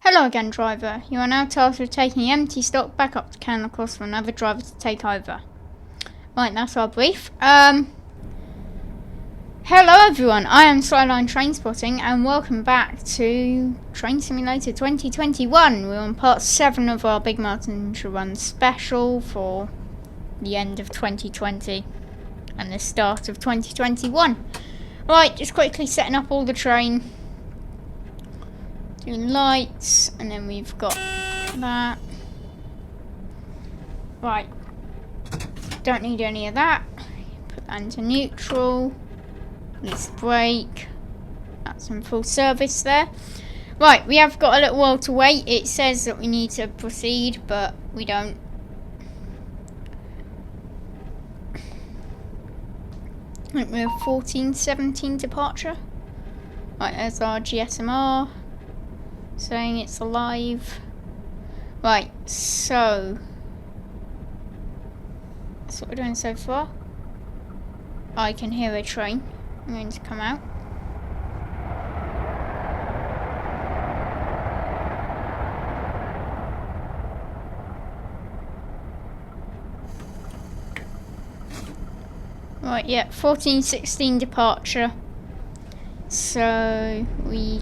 Hello again, driver. You are now tasked with taking the empty stock back up to Cairnlochross for another driver to take over. Right, that's our brief. Hello everyone, I am Skyline Trainspotting and welcome back to Train Simulator 2021. We're on part 7 of our Big Marsdonshire Run special for the end of 2020 and the start of 2021. Right, just quickly setting up all the train. Doing lights, and then we've got that. Right, don't need any of that. Put that into neutral. Let's brake. That's in full service there. Right, we have got a little while to wait. It says that we need to proceed, but we don't. I think we're 14:17 departure. Right, there's our GSMR. Saying it's alive. Right, so that's what we're doing so far. I can hear a train. I'm going to come out. Right, yeah, 14:16 departure. So we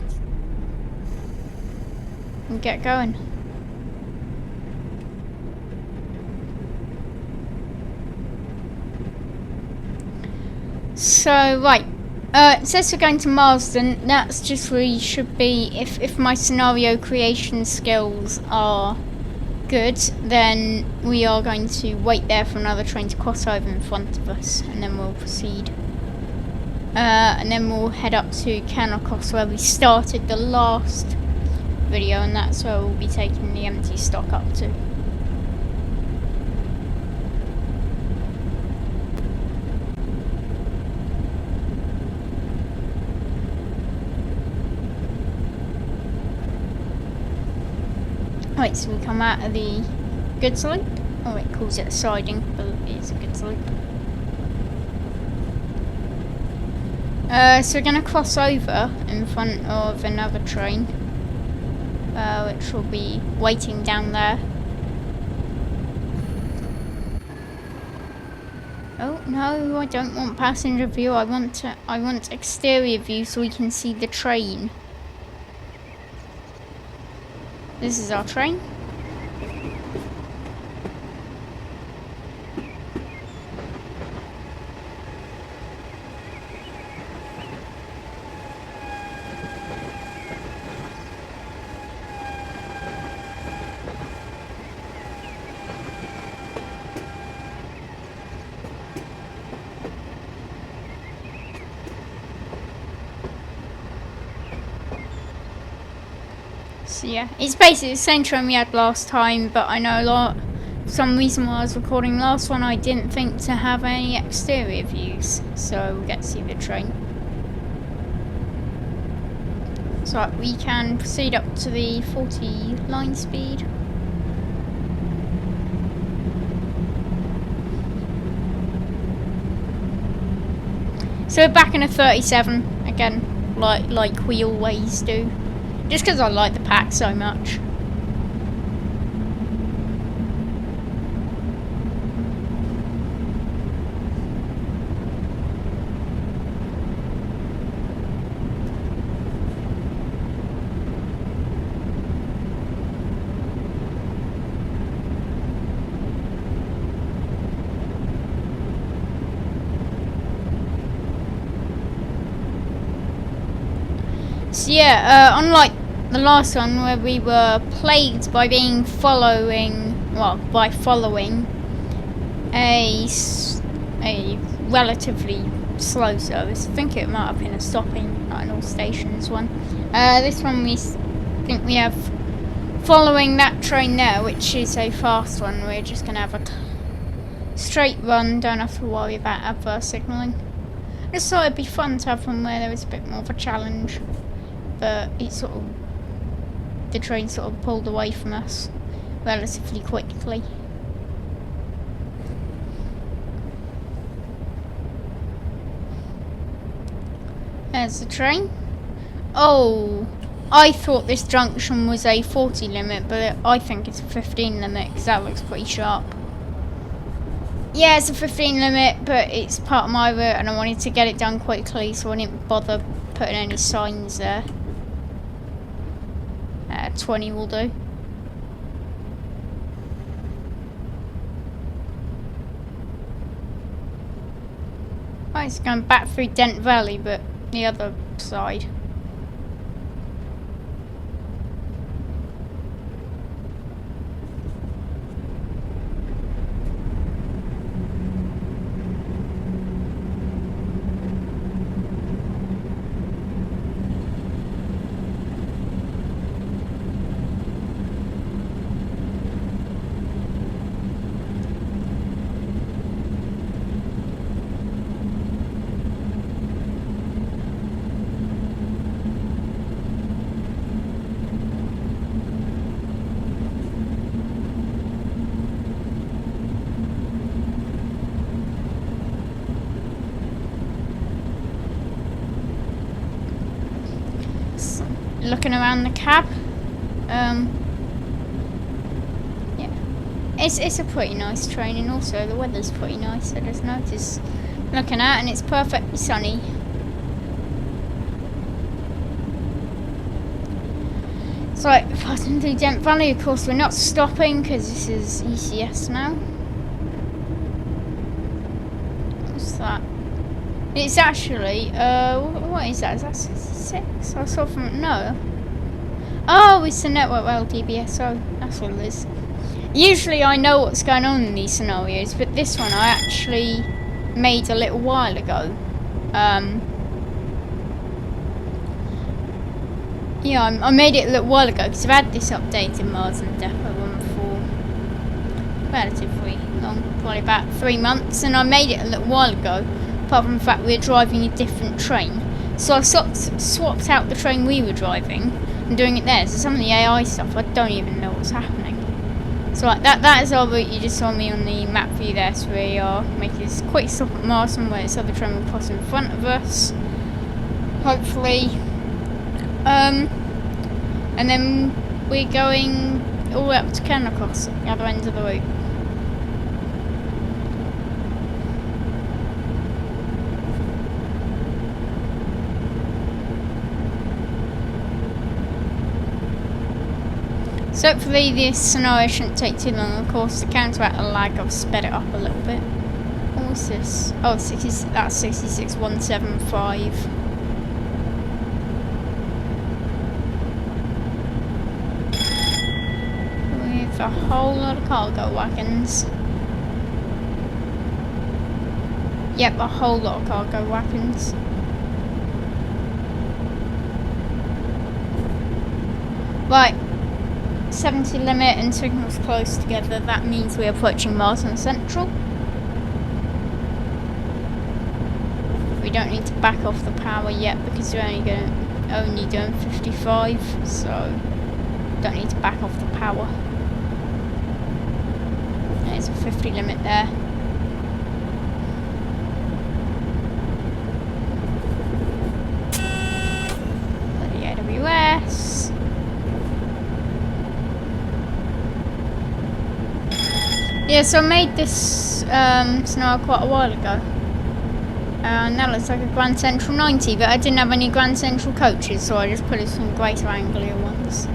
can get going. So right, it says we're going to Marsden. That's just where you should be. If my scenario creation skills are good, then we are going to wait there for another train to cross over in front of us, and then we'll proceed. And then we'll head up to Cairnlochross where we started the last video, and that's where we'll be taking the empty stock up to. Right, so we come out of the goods loop. Oh, it calls it a siding, but it is a goods loop. So we're going to cross over in front of another train, which will be waiting down there. Oh no, I don't want passenger view. I want exterior view so we can see the train. This is our train. So yeah, it's basically the same train we had last time, but I know for some reason while I was recording last one I didn't think to have any exterior views, so we'll get to see the train. So we can proceed up to the 40 line speed. So we're back in a 37 again, like we always do. Just because I like the pack so much. So yeah, unlike the last one where we were plagued by following a relatively slow service. I think it might have been a stopping at all stations one. This one we think we have following that train there, which is a fast one. We're just going to have a straight run, don't have to worry about adverse signalling. I just thought it'd be fun to have one where there was a bit more of a challenge, but the train sort of pulled away from us relatively quickly. There's the train. Oh, I thought this junction was a 40 limit, but I think it's a 15 limit because that looks pretty sharp. Yeah, it's a 15 limit, but it's part of my route and I wanted to get it done quickly, so I didn't bother putting any signs there. 20 will do. Right, it's going back through Dent Valley, but the other side. Looking around the cab, yeah, it's a pretty nice train, and also the weather's pretty nice. I just noticed looking out, and it's perfectly sunny. So, passing through Dent Valley, of course, we're not stopping because this is ECS now. What's that? It's actually, what is that? Is that 66? I saw from, no. Oh, it's the network rail DBSO. That's what it is. Usually I know what's going on in these scenarios, but this one I actually made a little while ago. Yeah, I made it a little while ago because I've had this update in Marsden Depot one for relatively long, probably about 3 months, and I made it a little while ago. Apart from the fact we were driving a different train. So I swapped out the train we were driving and doing it there. So some of the AI stuff, I don't even know what's happening. So like, that is our route. You just saw me on the map view there. So we are making this quick stop at Marsden where this other train will cross in front of us. Hopefully. And then we're going all the way up to Cairnlochross at the other end of the route. So hopefully this scenario shouldn't take too long. Of course, to counteract the lag, I've sped it up a little bit. What was this? Oh, that's 66175. With a whole lot of cargo wagons. Yep, a whole lot of cargo wagons. Right. 70 limit and signals close together. That means we're approaching Marsden Central. We don't need to back off the power yet because we're only doing 55, so don't need to back off the power. There's a 50 limit there. For the AWS. Yeah, so I made this scenario quite a while ago. And that looks like a Grand Central 90, but I didn't have any Grand Central coaches, so I just put it some greater angular ones.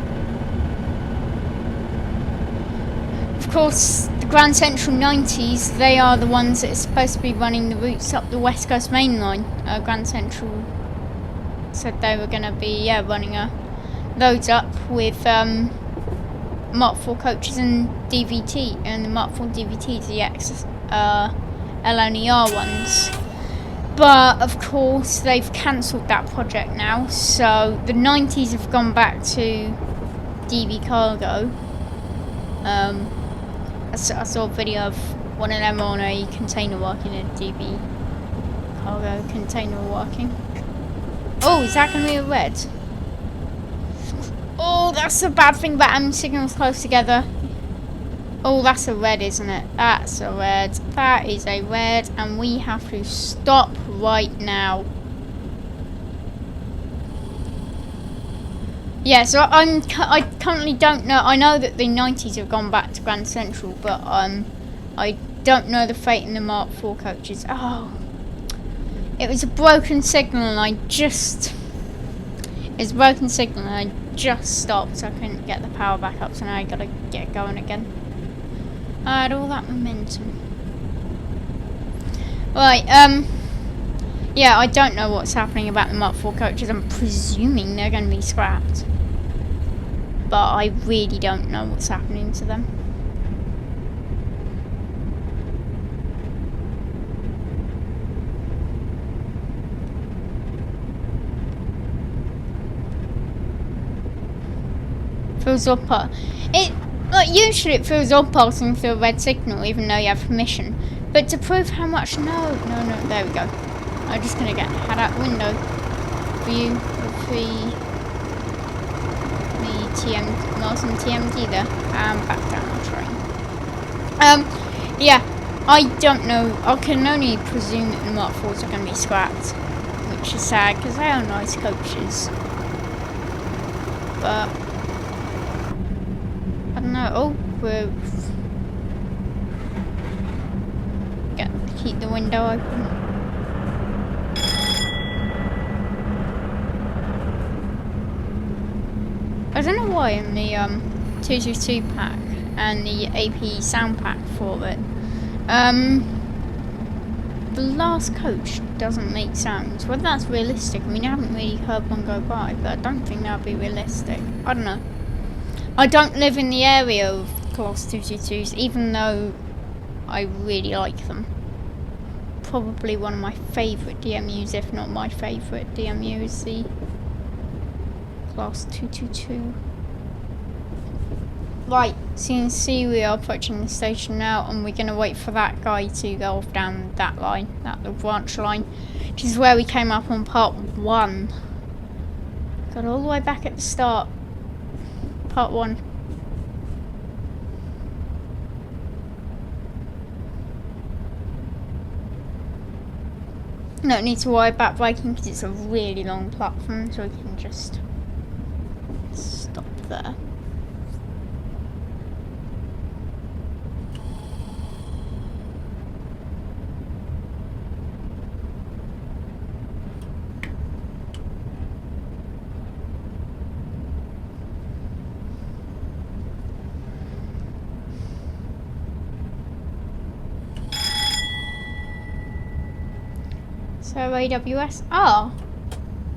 Of course, the Grand Central 90s, they are the ones that are supposed to be running the routes up the West Coast Main Line. Grand Central said they were going to be running loads up with Mark 4 coaches and DVT, and the Mark 4 DVTs, the LNER ones. But of course they've cancelled that project now, so the 90s have gone back to DB Cargo. I saw a video of one of them on a container working, a DB Cargo container working. Oh, is that going to be a red? Oh, that's the bad thing about having signals close together. Oh, that's a red, isn't it? That's a red. That is a red, and we have to stop right now. Yeah, so I currently don't know. I know that the 90s have gone back to Grand Central, but I don't know the fate in the Mark IV coaches. Oh, it was a broken signal, and I just stopped, so I couldn't get the power back up. So now I gotta get going again. I had all that momentum. Right, yeah, I don't know what's happening about the Mark IV coaches. I'm presuming they're going to be scrapped. But I really don't know what's happening to them. Feels odd usually it feels odd passing through a red signal even though you have permission. But to prove how much, no, there we go. I'm just gonna get out the window. View of the Marsden TMD there. And back down the train. Yeah, I don't know. I can only presume that the Mark IVs are going to be scrapped, which is sad because they are nice coaches. But I don't know. Oh, we're keep the window open. I don't know why in the 222 pack and the AP sound pack for it, the last coach doesn't make sounds. Whether that's realistic, I mean, I haven't really heard one go by, but I don't think that would be realistic. I don't know. I don't live in the area of Class 222s, even though I really like them. Probably one of my favourite DMUs, if not my favourite DMU, is the Class 222. Right, so you can see we are approaching the station now, and we're going to wait for that guy to go off down that line, that little branch line, which is where we came up on part 1. Got all the way back at the start. Part 1. No need to worry about braking because it's a really long platform, so we can just stop there. So AWS. Oh,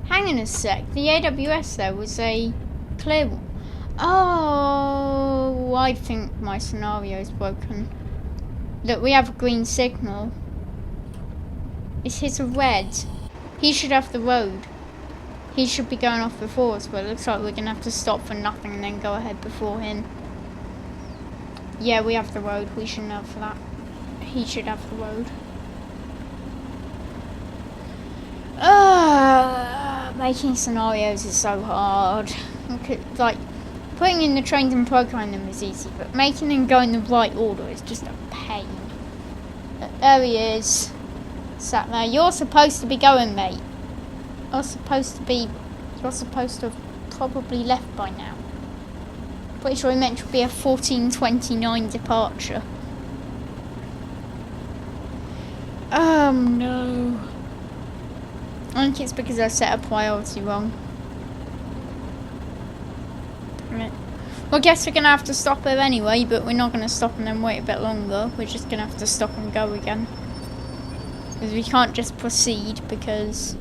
hang on a sec. The AWS there was a clear one. Oh, I think my scenario is broken. Look, we have a green signal. It's hit a red. He should have the road. He should be going off before us, but it looks like we're gonna have to stop for nothing and then go ahead before him. Yeah, we have the road. We shouldn't have that. He should have the road. Making scenarios is so hard. Like, putting in the trains and programming them is easy, but making them go in the right order is just a pain. But there he is. Sat there. You're supposed to be going, mate. You're supposed to have probably left by now. Pretty sure he meant to be a 14:29 departure. Oh no. I think it's because I set a priority wrong. Right. Well, I guess we're going to have to stop here anyway, but we're not going to stop and then wait a bit longer. We're just going to have to stop and go again. Because we can't just proceed, because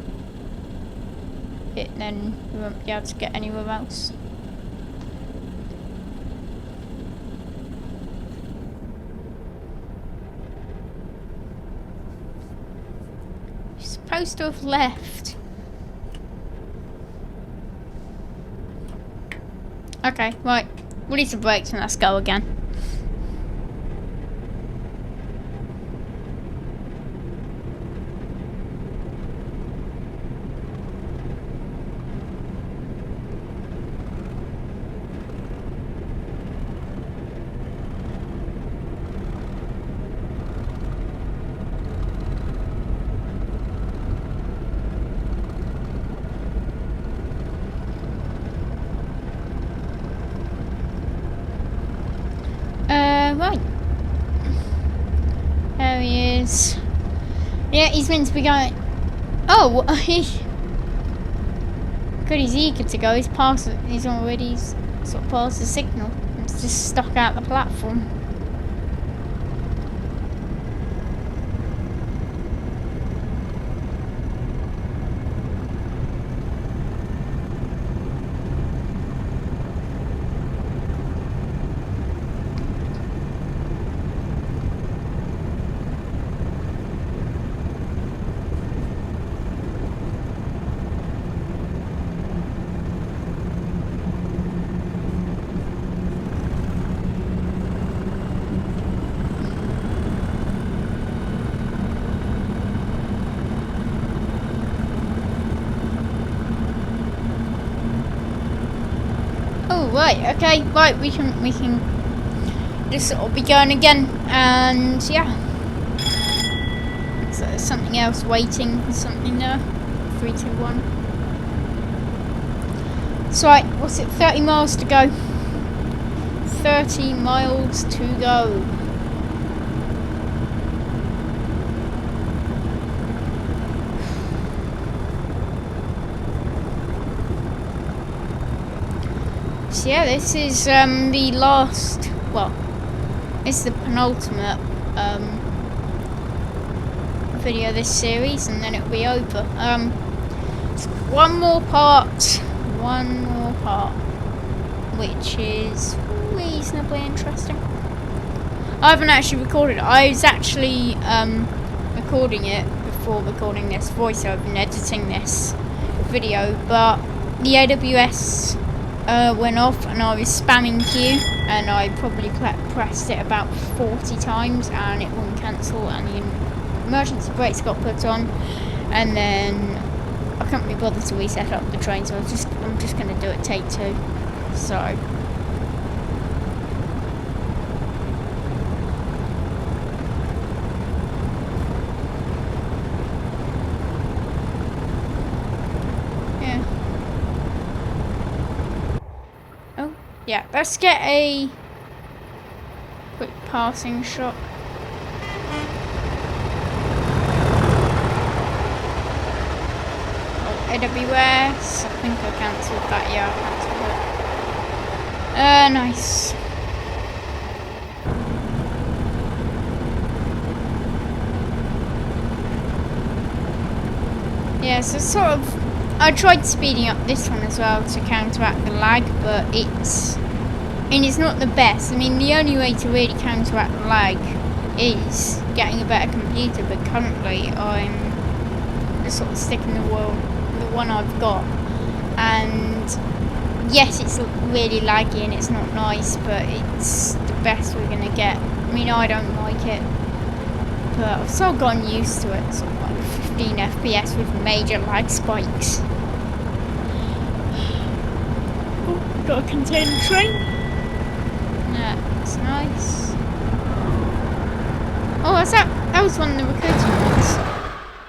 then we won't be able to get anywhere else. Supposed to have left. Okay, right. Release the brakes and let's go again. is. Yeah, he's meant to be going. Oh, good, he's eager to go. He's past. He's already sort of past the signal. He's just stuck out the platform. Right, okay, right, we can just sort of be going again, and yeah. So there's something else waiting, something there. 3, 2, 1. So right, what's it, 30 miles to go? 30 miles to go. So yeah, this is the last, well, it's the penultimate video of this series, and then it'll be over. One more part, which is reasonably interesting. I haven't actually recorded it. I was actually recording it before recording this voiceover and editing this video, but the AWS went off and I was spamming Q, and I probably pressed it about 40 times and it wouldn't cancel, and the emergency brakes got put on, and then I couldn't be bothered to reset up the train, so I'm just going to do it take 2. So yeah, let's get a quick passing shot. Oh, AWS, I think I cancelled that, yeah, I cancelled it. Nice. Yeah, so sort of, I tried speeding up this one as well to counteract the lag, but it's not the best. I mean, the only way to really counteract the lag is getting a better computer, but currently I'm just sort of sticking the one I've got. And yes, it's really laggy and it's not nice, but it's the best we're gonna get. I mean, I don't like it, but I've sort of gotten used to it. Sort of like 15 FPS with major lag spikes. Oh, got a container train. That's nice. Oh, that was one of the recruiting ones.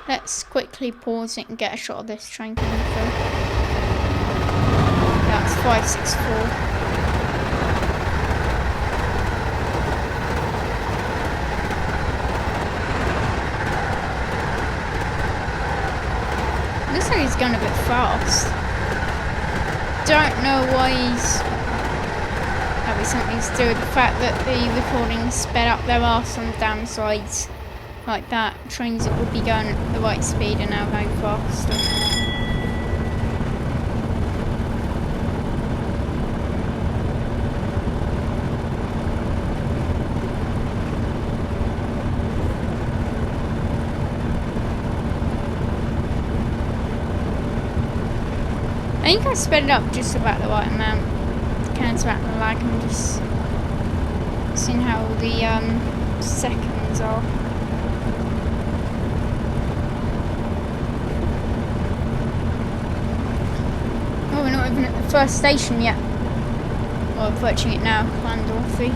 Let's quickly pause it and get a shot of this train coming through. That's 564. Looks like he's going a bit fast. Don't know why he's... Probably something to do with the fact that the recording's sped up. There are some downsides like that. Trains that would be going at the right speed are now going faster. I think I sped it up just about the right amount to counteract the lag. I'm just seeing how the seconds are. Oh, we're not even at the first station yet. Well, we're approaching it now, Cairnlochross.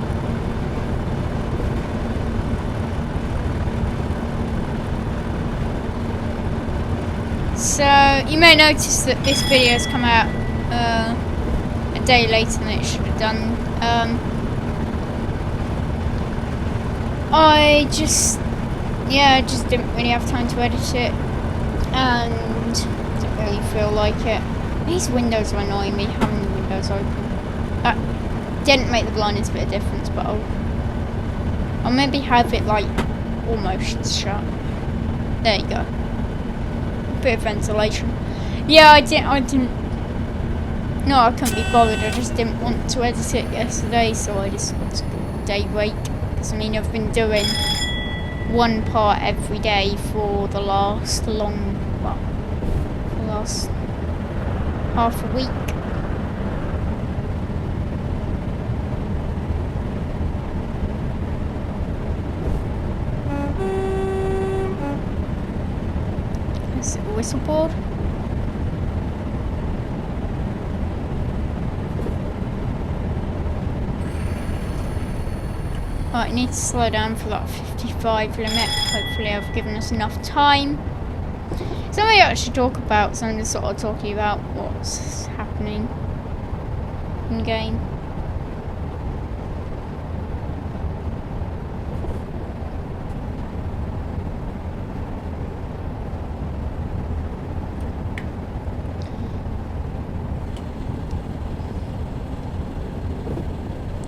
So, you may notice that this video has come out a day later than it should have done. yeah, I just didn't really have time to edit it, and didn't really feel like it. These windows are annoying me, having the windows open. That didn't make the blindness a bit of difference, but I'll maybe have it like almost shut. There you go. Bit of ventilation. Yeah, I didn't. No, I couldn't be bothered. I just didn't want to edit it yesterday, so I just took a day break. Because I mean, I've been doing one part every day for the last last half a week. Is it a whistle board? Right, I need to slow down for that 55 limit. Hopefully I've given us enough time. Something I should talk about, so I'm just sort of talking about what's happening in game.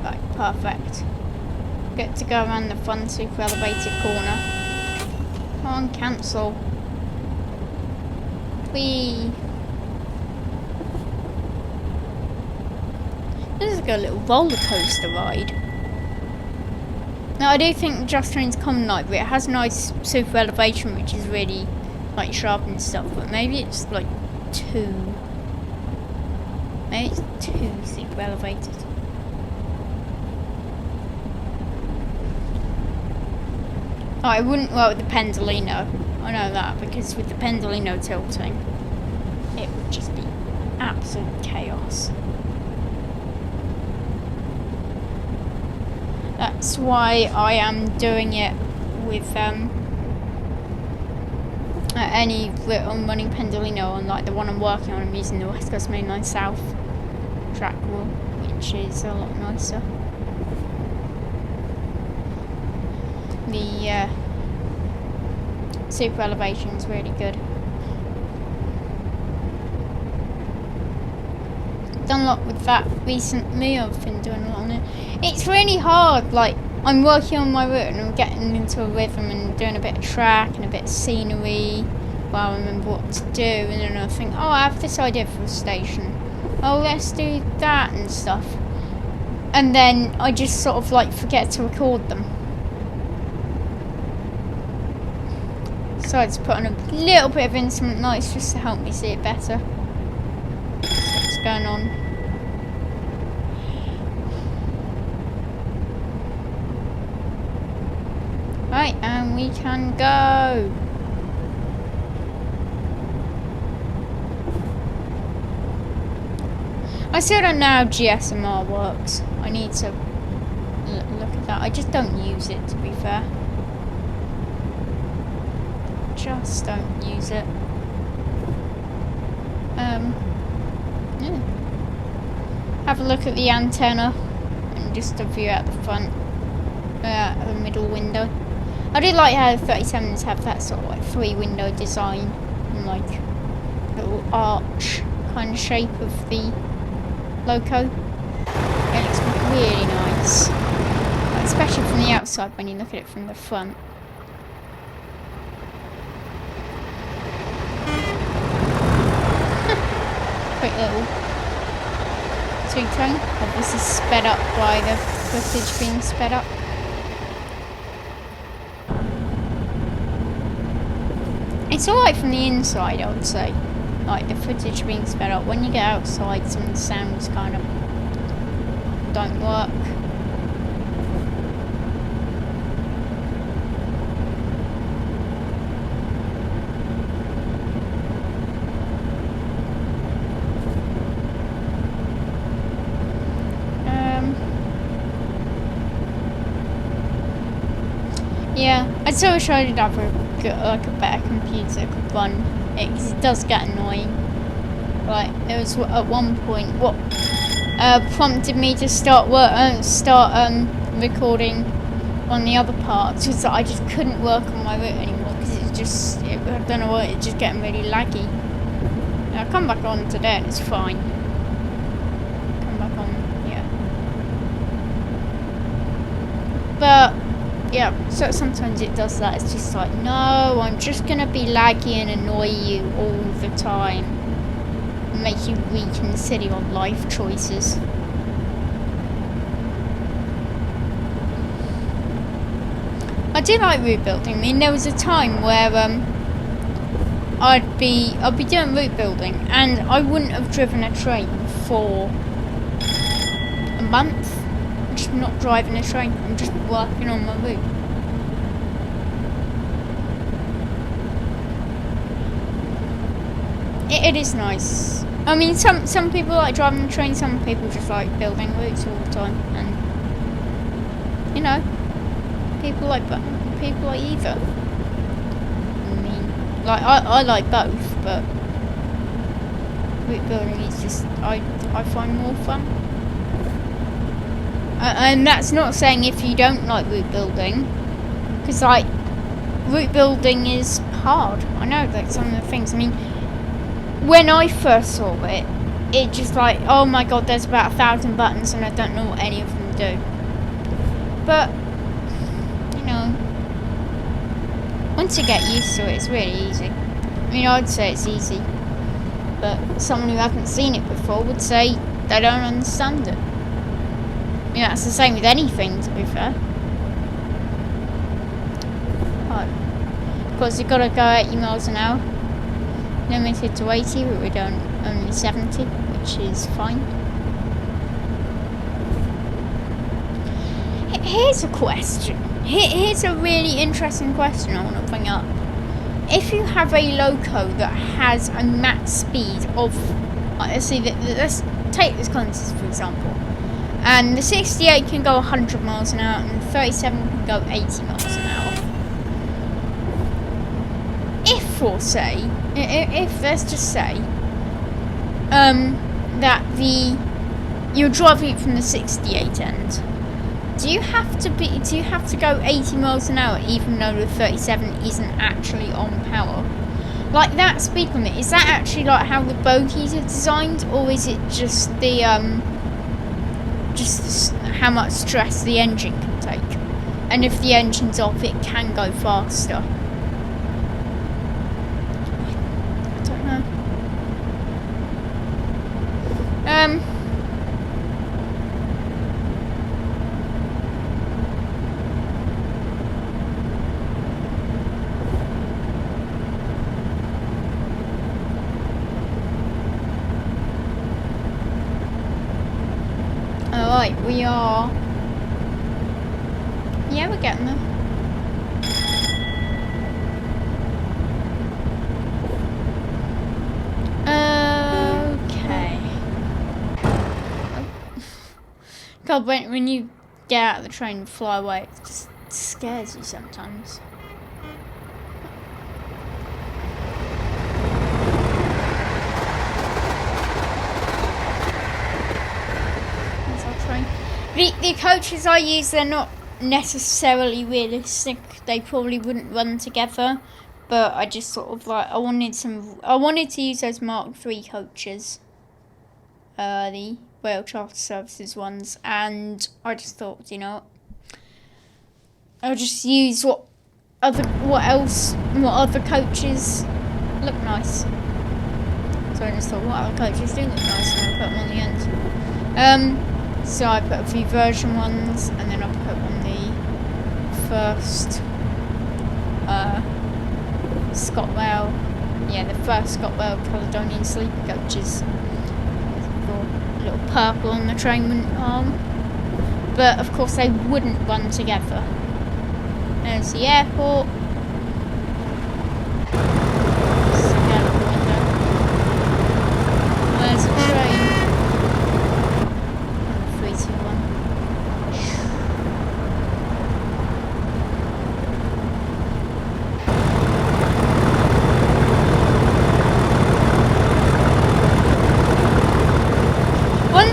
Right, perfect. Get to go around the fun super elevated corner. Come on, cancel. Whee! This is like a little roller coaster ride. Now I do think Just Trains Common Library, it has nice super elevation which is really like sharp and stuff, but maybe it's like too super elevated. Oh, I wouldn't work with the Pendolino. I know that, because with the Pendolino tilting, it would just be absolute chaos. That's why I am doing it with any I'm running Pendolino on, like the one I'm working on. I'm using the West Coast Mainline South track rule, which is a lot nicer. The super elevation is really good. Done a lot with that recently. I've been doing a lot on it. It's really hard. Like, I'm working on my route and I'm getting into a rhythm and doing a bit of track and a bit of scenery while I remember what to do, and then I think, oh, I have this idea for a station. Oh, let's do that and stuff. And then I just sort of like forget to record them. So I just put on a little bit of instrument noise just to help me see it better. So what's going on? Right, and we can go. I still don't know how GSMR works. I need to look at that. I just don't use it, to be fair. Just don't use it. Yeah. Have a look at the antenna and just a view out the front, the middle window. I do like how the 37s have that sort of like 3-window design and like little arch kind of shape of the loco. It looks really nice, especially from the outside when you look at it from the front. Quick little two-tone. Obviously sped up by the footage being sped up. It's alright from the inside, I would say. Like the footage being sped up. When you get outside, some of the sounds kind of don't work. Yeah, I still wish I did have a better computer that could run it, because it does get annoying. Like, there was at one point what prompted me to start recording on the other parts was that I just couldn't work on my route anymore because I don't know what, it's just getting really laggy. Now, I come back on today and it's fine. Come back on, yeah. But yeah, so sometimes it does that. It's just like, no, I'm just gonna be laggy and annoy you all the time, and make you reconsider your life choices. I do like route building. I mean, there was a time where I'd be doing route building and I wouldn't have driven a train for a month. I'm just not driving a train. I'm just working on my route. It is nice. I mean, some people like driving the train. Some people just like building routes all the time, and you know. People like either. I mean, like I like both, but route building is just I find more fun. And that's not saying if you don't like route building, because like route building is hard. I know like some of the things. I mean, when I first saw it, it just like, oh my god, there's about 1,000 buttons and I don't know what any of them do. But once you get used to it, it's really easy. I mean, I'd say it's easy, but someone who hasn't seen it before would say they don't understand it. I mean, that's the same with anything, to be fair. Oh. Of course, you've got to go 80 miles an hour. Limited to 80, but we're doing only 70, which is fine. Here's a question. Here's a really interesting question I want to bring up. If you have a loco that has a max speed of, let's take this contest for example, and the 68 can go 100 miles an hour and the 37 can go 80 miles an hour. If let's just say, that you're driving it from the 68 end. Do you have to go 80 miles an hour even though the 37 isn't actually on power? Like that speed limit, is that actually like how the bogies are designed, or is it just the how much stress the engine can take? And if the engine's off, it can go faster. I don't know. Alright, we are... Yeah, we're getting there. Okay. God, when you get out of the train and fly away, it just scares you sometimes. The coaches I use, they're not necessarily realistic. They probably wouldn't run together, but I just sort of like I wanted to use those Mark III coaches, the Rail Charter Services ones, and I just thought, you know, I'll just use what other coaches look nice. So I just thought, what other coaches do look nice, and I put them on the end. So I put a few version ones, and then I put on the first ScotRail, the first ScotRail Caledonian sleeper coaches. A little purple on the train arm, but of course they wouldn't run together. There's the airport. There's the train.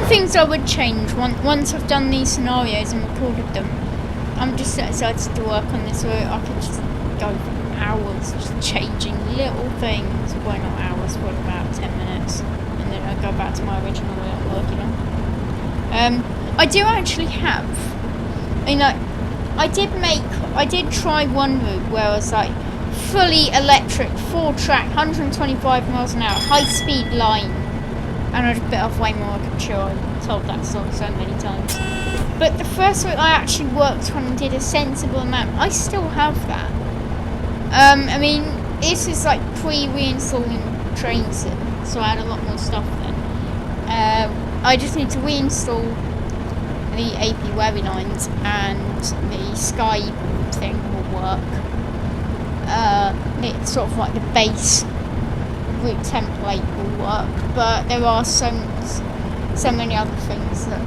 Things I would change once I've done these scenarios and recorded them I'm just so excited to work on this route. I could just go for hours just changing little things. Well, not hours, but about 10 minutes. And then I'll go back to my original route I'm working on. I do actually have, you know, I did try one route where I was like, fully electric, 4-track, 125 miles an hour, high-speed line. And I just bit off way more I could chew. I told that song so many times. But the first route I actually worked on and did a sensible amount, I still have that. I mean, this is like pre-reinstalling trains, so I had a lot more stuff then. I just need to reinstall the AP Wary lines and the Sky thing will work. It's sort of like the base route template will work, but there are so many other things that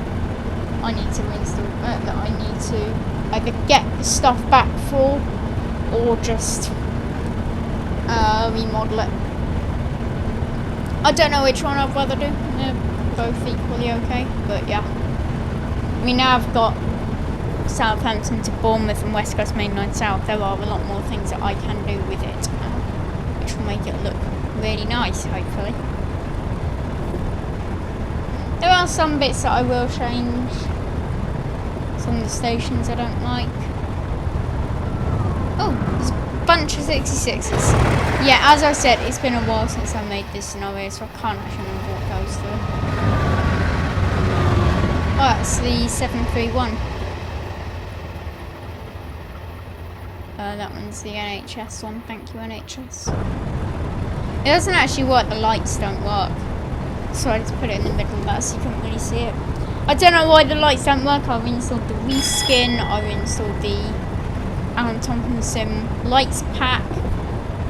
I need to reinstall, that I need to either get the stuff back for or just remodel it. I don't know which one I'd rather do. They're both equally okay, but yeah. I mean, now I've got Southampton to Bournemouth and West Coast Main Line South. There are a lot more things that I can do with it, which will make it look really nice, hopefully. There are some bits that I will change. Some of the stations I don't like. Oh, there's a bunch of 66s. Yeah, as I said, it's been a while since I made this scenario, so I can't actually remember what goes through. Oh, that's the 731. That one's the NHS one. Thank you, NHS. It doesn't actually work. The lights don't work. So I just put it in the middle of that so you couldn't really see it. I don't know why the lights don't work. I've installed the reskin. I've installed the Alan Tomkinson lights pack.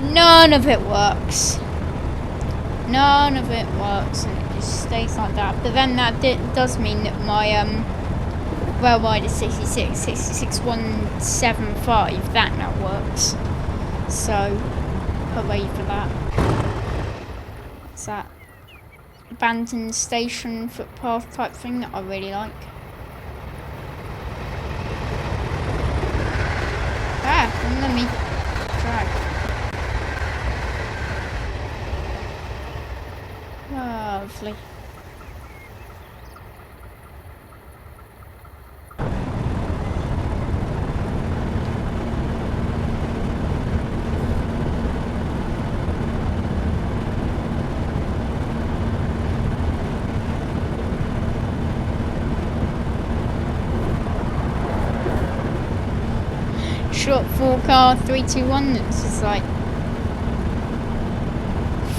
None of it works. None of it works, and it just stays like that. But then that does mean that my Railrider 66175, that now works. So, hooray for that. It's that abandoned station footpath type thing that I really like. Ah, and let me drag. Lovely. Short 4-car 321 that's just like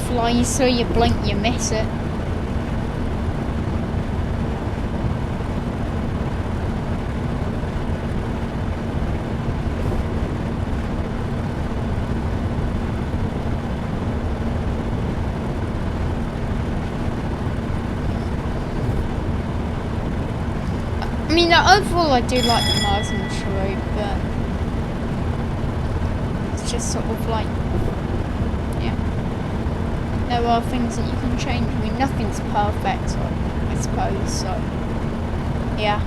flies so you blink you miss it. I mean, overall I do like the Marsdonshire route, but it's just sort of like, yeah, there are things that you can change. I mean, nothing's perfect, I suppose, so yeah.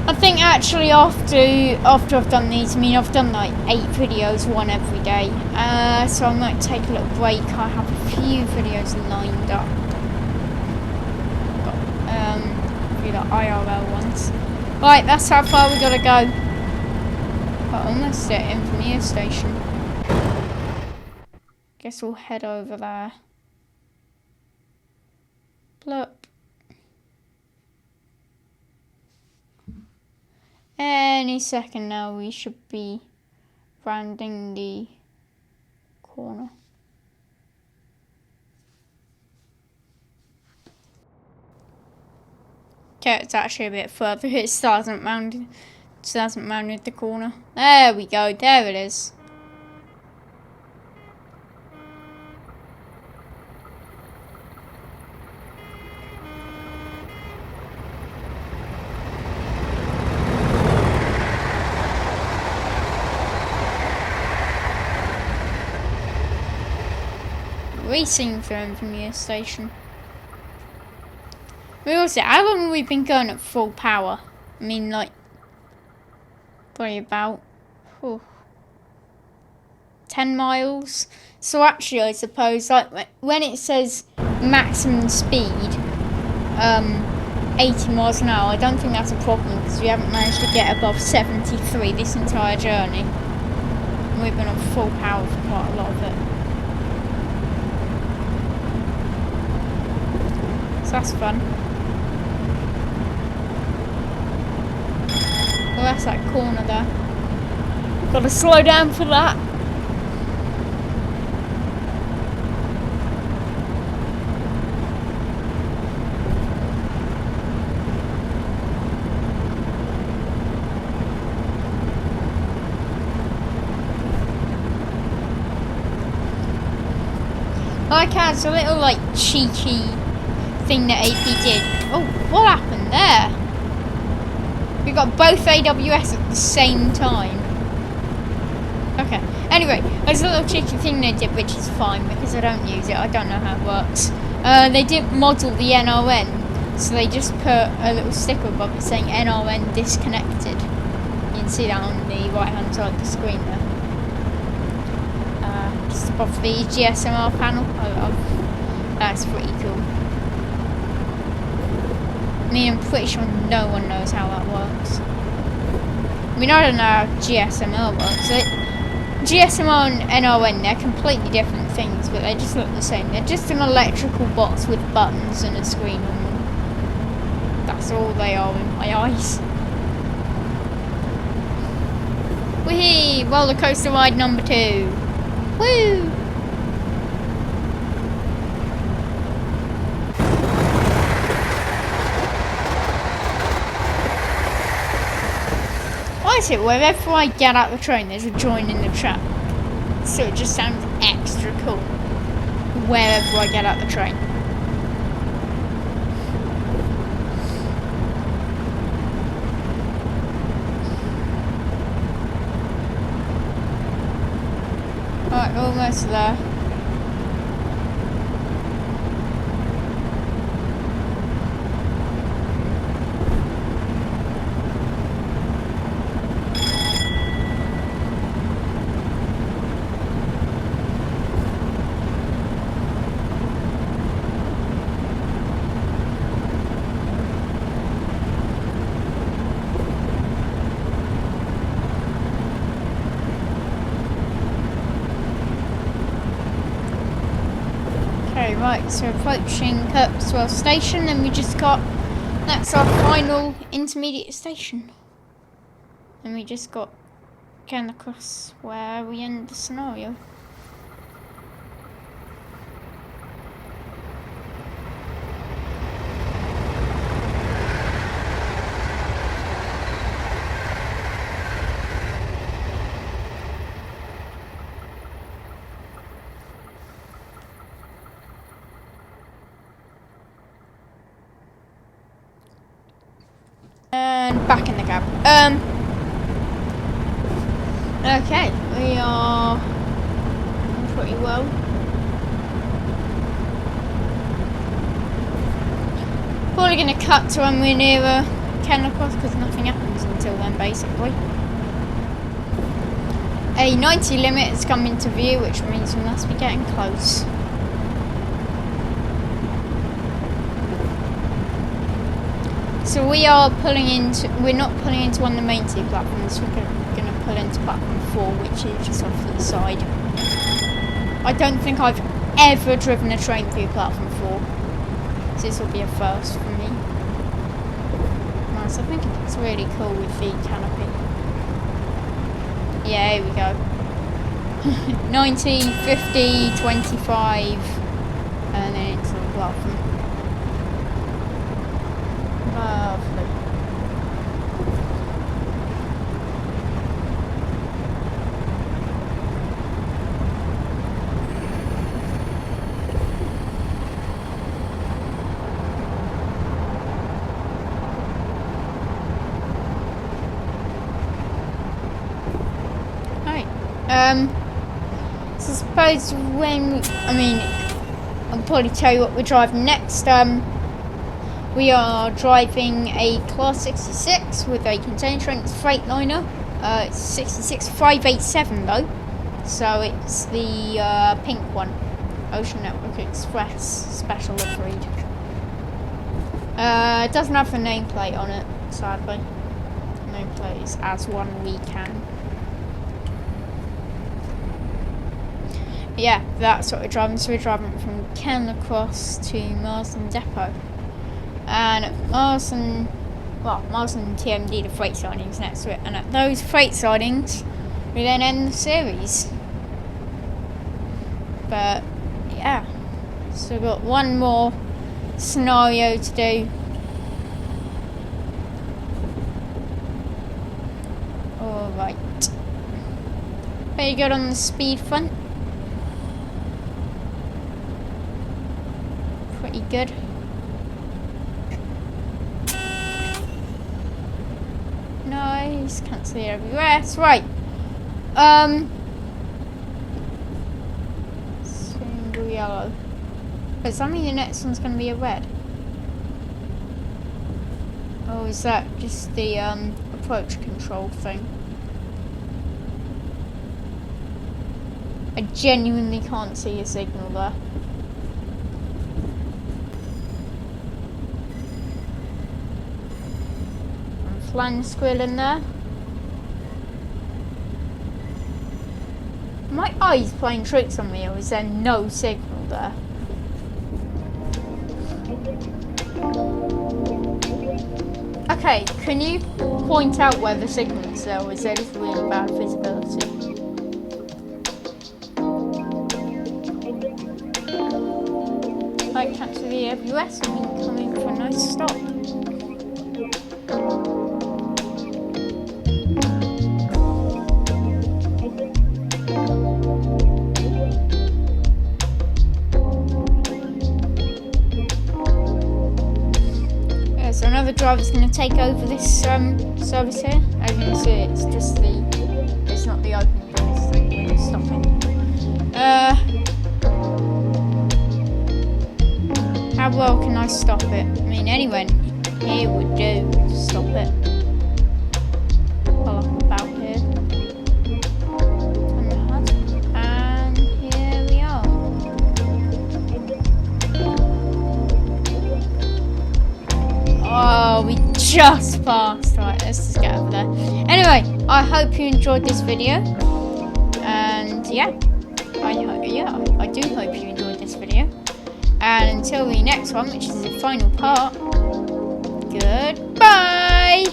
I think actually after I've done these, I mean, I've done like 8 videos, one every day, so I might take a little break. I have a few videos lined up. Like IRL ones. Right, that's how far we gotta go. We're almost at Invermere station. Guess we'll head over there. Plop. Any second now we should be rounding the corner. Okay, it's actually a bit further. It still hasn't rounded the corner. There we go. There it is. Racing for Invermere station. We also, how long have we been going at full power? I mean, like, Probably about 10 miles. So actually, I suppose, like when it says maximum speed, 80 miles an hour, I don't think that's a problem because we haven't managed to get above 73 this entire journey. And we've been on full power for quite a lot of it. So that's fun. Well, that's that corner there. Gotta slow down for that. Like it's a little like cheeky thing that AP did. Oh, what happened there? We got both AWS at the same time. Okay. Anyway, there's a little cheeky thing they did, which is fine because I don't use it. I don't know how it works. They didn't model the NRN, so they just put a little sticker above it saying NRN disconnected. You can see that on the right hand side of the screen there. Just above the GSMR panel. That's pretty cool. I mean, I'm pretty sure no one knows how that works. I mean, I don't know how GSMR works. GSMR and NRN, they're completely different things, but they just look the same. They're just an electrical box with buttons and a screen on them. That's all they are in my eyes. Whee! Roller coaster ride number 2. Woo! Why is it wherever I get out the train there's a join in the chat? So it just sounds extra cool wherever I get out the train. Alright, almost there. Right, so approaching Kirkswell Station, and we just got, that's our final intermediate station. And we just got Cairnlochross, where we end the scenario. And back in the cab. Okay, we are pretty well. Probably going to cut to when we're near Cairnlochross because nothing happens until then, basically. A 90 limit has come into view, which means we must be getting close. So we are pulling into, we're not pulling into one of the main 2 platforms, we're going to pull into platform 4, which is just off to the side. I don't think I've ever driven a train through platform 4, so this will be a first for me. Nice, I think it's really cool with the canopy. Yeah, here we go. 90, 50, 25, and then into the platform. Lovely. Right. So I suppose when I'll probably tell you what we're driving next. We are driving a Class 66 with a container train, it's Freightliner. It's 66587 though, so it's the pink one, Ocean Network Express special livery. It doesn't have the nameplate on it, sadly. Nameplate is as one we can. Yeah, that's what we're driving. So we're driving from Cairnlochross to Marsden Depot, and at Marsden TMD, the freight sidings next to it, and at those freight sidings we then end the series. But yeah, so we've got one more scenario to do. Alright, pretty good on the speed front, pretty good. Nice, can't see it everywhere. That's right. Single yellow. Does that mean the next one's going to be a red? Or is that just the approach control thing? I genuinely can't see a signal there. Flying squirrel in there. My eyes playing tricks on me, or is there no signal there? Okay, can you point out where the signal is there, or is there just really bad visibility? I can't see the AWS, I mean, coming for a nice stop. So another driver's going to take over this service here. As you can see, it's just it's not the open doors thing, we're just stopping. How well can I stop it? I mean, anywhere here would do to stop it. Pull up about here. Turn the HUD. And here we are. Oh, we just passed. Right, let's just get over there. Anyway, I hope you enjoyed this video. And yeah, I do hope you enjoyed this video. And until the next one, which is the final part, goodbye!